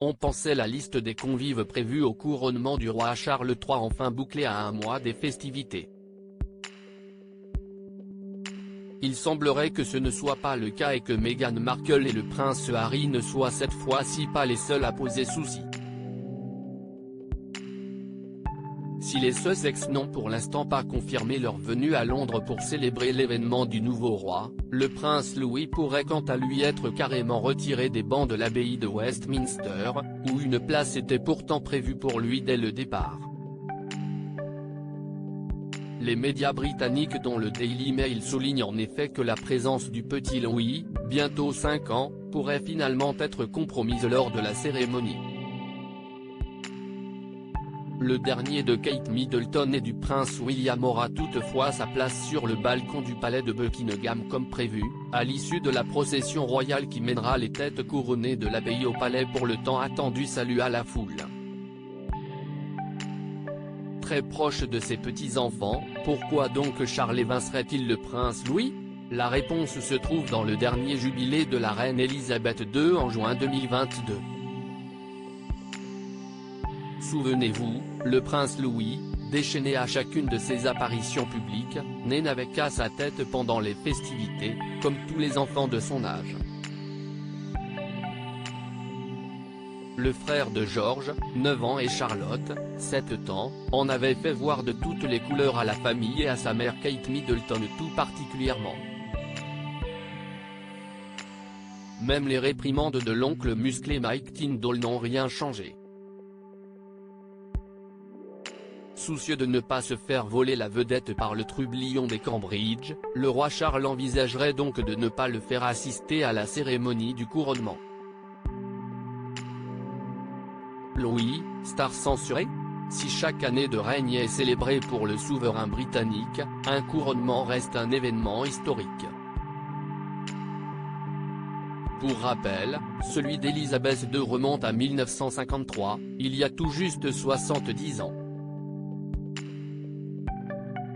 On pensait la liste des convives prévus au couronnement du roi Charles III enfin bouclée à un mois des festivités. Il semblerait que ce ne soit pas le cas et que Meghan Markle et le prince Harry ne soient cette fois-ci pas les seuls à poser souci. Si les Sussex n'ont pour l'instant pas confirmé leur venue à Londres pour célébrer l'événement du nouveau roi, le prince Louis pourrait quant à lui être carrément retiré des bancs de l'abbaye de Westminster, où une place était pourtant prévue pour lui dès le départ. Les médias britanniques dont le Daily Mail souligne en effet que la présence du petit Louis, bientôt 5 ans, pourrait finalement être compromise lors de la cérémonie. Le dernier de Kate Middleton et du prince William aura toutefois sa place sur le balcon du palais de Buckingham comme prévu, à l'issue de la procession royale qui mènera les têtes couronnées de l'abbaye au palais pour le tant attendu salut à la foule. Très proche de ses petits-enfants, pourquoi donc Charles évincerait-il le prince Louis? La réponse se trouve dans le dernier jubilé de la reine Elisabeth II en juin 2022. Souvenez-vous, le prince Louis, déchaîné à chacune de ses apparitions publiques, n'avait qu'à sa tête pendant les festivités, comme tous les enfants de son âge. Le frère de George, 9 ans et Charlotte, 7 ans, en avait fait voir de toutes les couleurs à la famille et à sa mère Kate Middleton tout particulièrement. Même les réprimandes de l'oncle musclé Mike Tindall n'ont rien changé. Soucieux de ne pas se faire voler la vedette par le trublion des Cambridge, le roi Charles envisagerait donc de ne pas le faire assister à la cérémonie du couronnement. Louis, star censurée? Si chaque année de règne est célébrée pour le souverain britannique, un couronnement reste un événement historique. Pour rappel, celui d'Élisabeth II remonte à 1953, il y a tout juste 70 ans.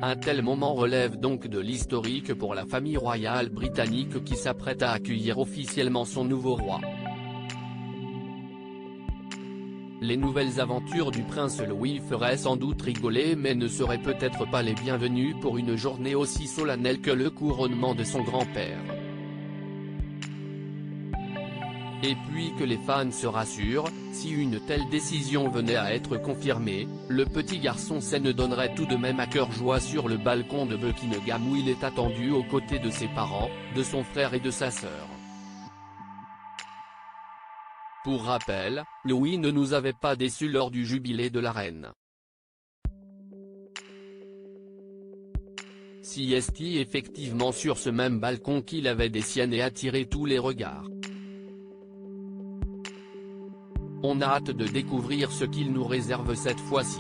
Un tel moment relève donc de l'historique pour la famille royale britannique qui s'apprête à accueillir officiellement son nouveau roi. Les nouvelles aventures du prince Louis feraient sans doute rigoler mais ne seraient peut-être pas les bienvenues pour une journée aussi solennelle que le couronnement de son grand-père. Et puis que les fans se rassurent, si une telle décision venait à être confirmée, le petit garçon saine donnerait tout de même à cœur joie sur le balcon de Buckingham où il est attendu aux côtés de ses parents, de son frère et de sa sœur. Pour rappel, Louis ne nous avait pas déçus lors du jubilé de la reine. Si est-il effectivement sur ce même balcon qu'il avait des siennes et attiré tous les regards. On a hâte de découvrir ce qu'il nous réserve cette fois-ci.